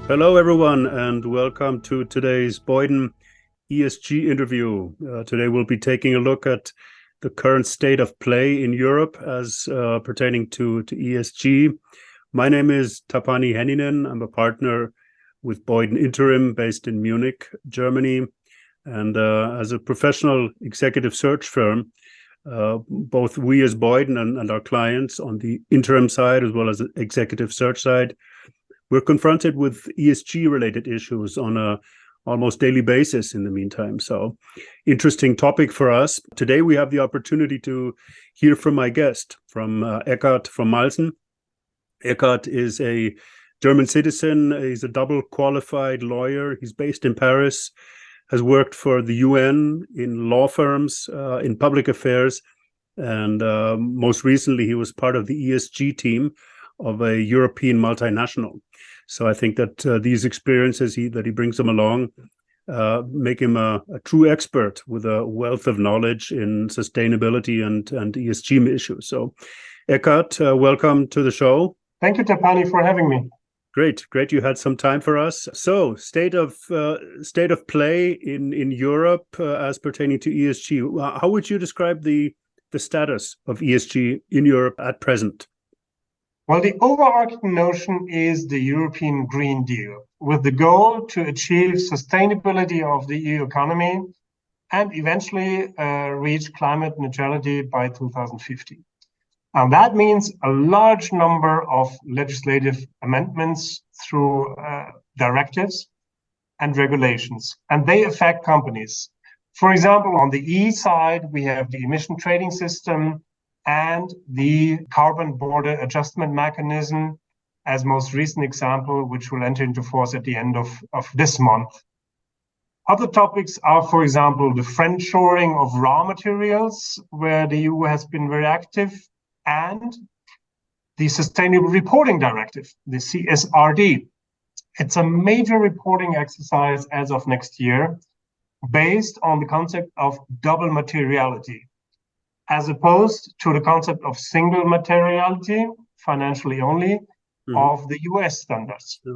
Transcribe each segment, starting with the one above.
Hello, everyone, and welcome to today's Boyden ESG interview. Today, we'll be taking a look at the current state of play in Europe as pertaining to ESG. My name is Tapani Hänninen. I'm a partner with Boyden Interim based in Munich, Germany. And as a professional executive search firm, both we as Boyden and our clients on the interim side, as well as the executive search side, we're confronted with ESG-related issues on a almost daily basis in the meantime. So, interesting topic for us. Today, we have the opportunity to hear from my guest, from Eckart von Malsen. Eckart is a German citizen. He's a double qualified lawyer. He's based in Paris, has worked for the UN in law firms, in public affairs, and most recently, he was part of the ESG team of a European multinational. So I think that these experiences that he brings them along make him a true expert with a wealth of knowledge in sustainability and ESG issues. So Eckart, welcome to the show. Thank you, Tapani, for having me. Great you had some time for us. So state of play in Europe as pertaining to ESG. How would you describe the status of ESG in Europe at present? Well, the overarching notion is the European Green Deal, with the goal to achieve sustainability of the EU economy and eventually reach climate neutrality by 2050. And that means a large number of legislative amendments through directives and regulations, and they affect companies. For example, on the E side, we have the emission trading system and the carbon border adjustment mechanism as most recent example, which will enter into force at the end of this month. Other topics are, for example, the friendshoring of raw materials, where the EU has been very active, and the Sustainable Reporting Directive, the CSRD. It's a major reporting exercise as of next year, based on the concept of double materiality, as opposed to the concept of single materiality, financially only, of the US standards. Yeah.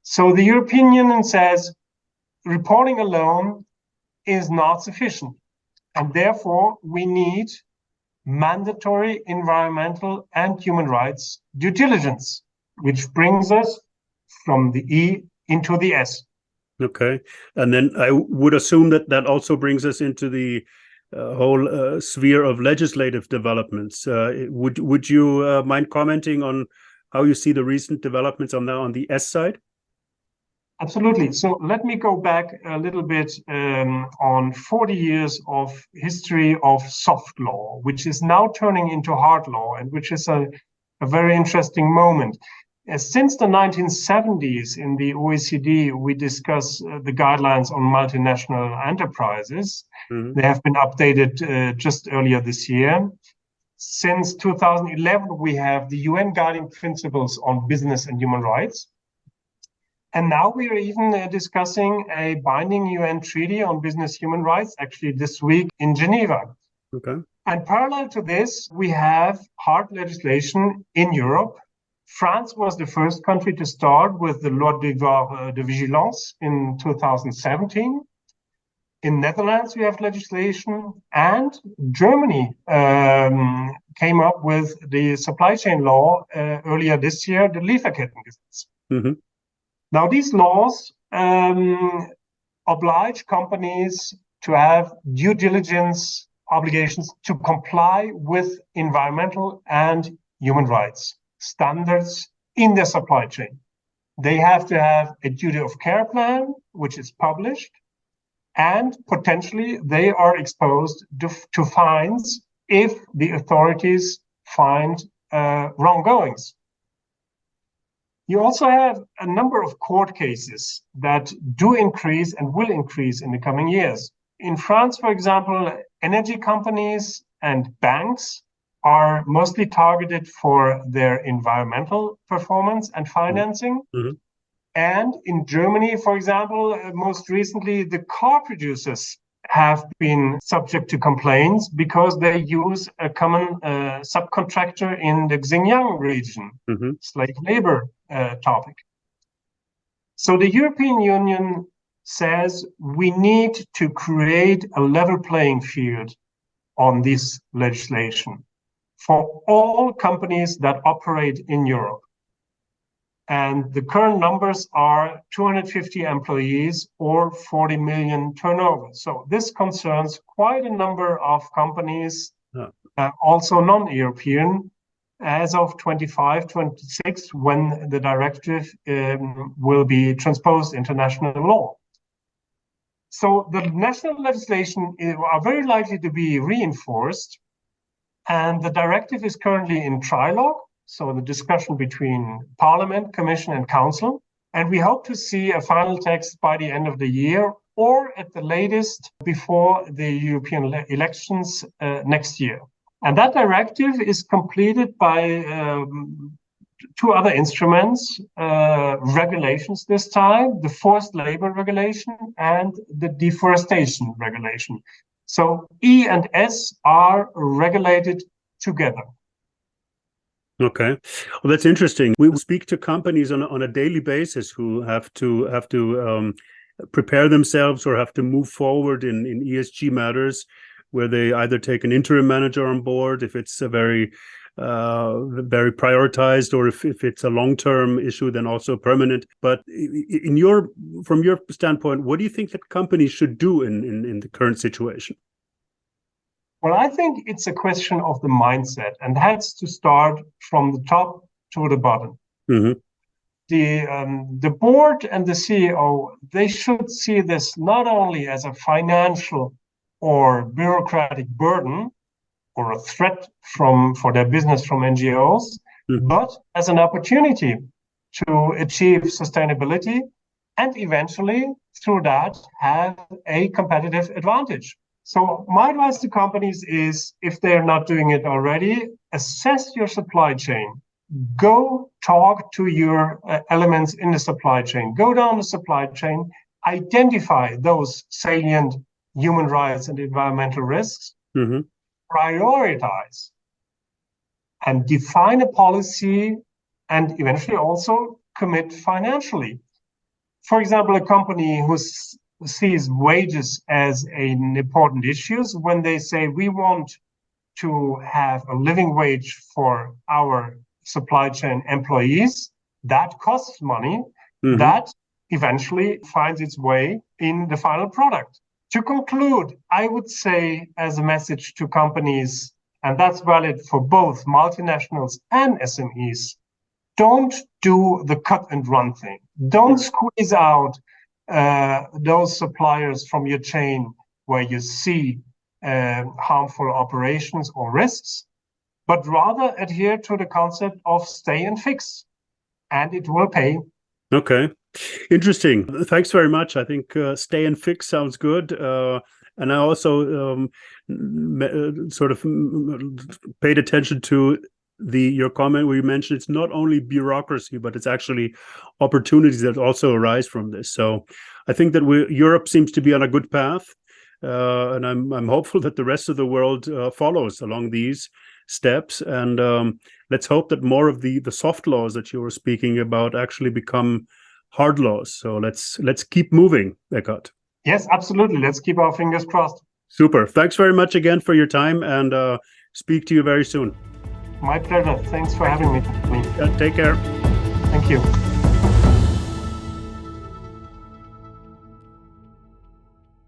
So the European Union says reporting alone is not sufficient. And therefore, we need mandatory environmental and human rights due diligence, which brings us from the E into the S. Okay. And then I would assume that also brings us into the whole sphere of legislative developments. Would you mind commenting on how you see the recent developments on the S side? Absolutely. So let me go back a little bit on 40 years of history of soft law, which is now turning into hard law, and which is a very interesting moment. Since the 1970s in the OECD, we discuss the guidelines on multinational enterprises. Mm-hmm. They have been updated just earlier this year. Since 2011, we have the UN Guiding Principles on Business and Human Rights. And now we are even discussing a binding UN treaty on business human rights, actually this week in Geneva. Okay. And parallel to this, we have hard legislation in Europe. France was the first country to start with the Loi devoir de vigilance in 2017. In Netherlands, we have legislation, and Germany came up with the supply chain law earlier this year, the Lieferkettengesetz. Mm-hmm. Now, these laws oblige companies to have due diligence obligations to comply with environmental and human rights standards in their supply chain. They have to have a duty of care plan, which is published, and potentially they are exposed to fines if the authorities find wronggoings. You also have a number of court cases that do increase and will increase in the coming years. In France, for example, energy companies and banks are mostly targeted for their environmental performance and financing. Mm-hmm. And in Germany, for example, most recently, the car producers have been subject to complaints because they use a common subcontractor in the Xinjiang region, slave labor topic. So the European Union says we need to create a level playing field on this legislation for all companies that operate in Europe. And the current numbers are 250 employees or 40 million turnover. So this concerns quite a number of companies, also non-European, as of 25, 26, when the directive will be transposed into national law. So the national legislation are very likely to be reinforced, and the directive is currently in trilogue, so the discussion between Parliament, Commission, and Council. And we hope to see a final text by the end of the year, or at the latest before the European elections next year. And that directive is completed by two other instruments, regulations this time, the forced labor regulation and the deforestation regulation. So E and S are regulated together. Okay, well, that's interesting. We speak to companies on a daily basis who have to prepare themselves or have to move forward in ESG matters, where they either take an interim manager on board if it's a very prioritized, or if it's a long-term issue, then also permanent. But from your standpoint, what do you think that companies should do in the current situation? Well, I think it's a question of the mindset, and has to start from the top to the bottom. Mm-hmm. The board and the CEO, they should see this not only as a financial or bureaucratic burden or a threat for their business from NGOs, but as an opportunity to achieve sustainability and eventually through that have a competitive advantage. So my advice to companies is, if they're not doing it already, assess your supply chain. Go talk to your elements in the supply chain. Go down the supply chain, identify those salient human rights and environmental risks, prioritize, and define a policy, and eventually also commit financially. For example, a company who sees wages as an important issue, when they say we want to have a living wage for our supply chain employees, that costs money, that eventually finds its way in the final product. To conclude, I would say as a message to companies, and that's valid for both multinationals and SMEs, don't do the cut and run thing. Don't squeeze out those suppliers from your chain where you see harmful operations or risks, but rather adhere to the concept of stay and fix, and it will pay. Okay. Interesting. Thanks very much. I think stay and fix sounds good. And I also sort of paid attention to your comment where you mentioned it's not only bureaucracy, but it's actually opportunities that also arise from this. So I think that Europe seems to be on a good path, and I'm hopeful that the rest of the world follows along these steps. And let's hope that more of the soft laws that you were speaking about actually become hard laws. So let's keep moving, Eckart. Yes, absolutely. Let's keep our fingers crossed. Super. Thanks very much again for your time, and speak to you very soon. My pleasure. Thanks for having me. Take care. Thank you.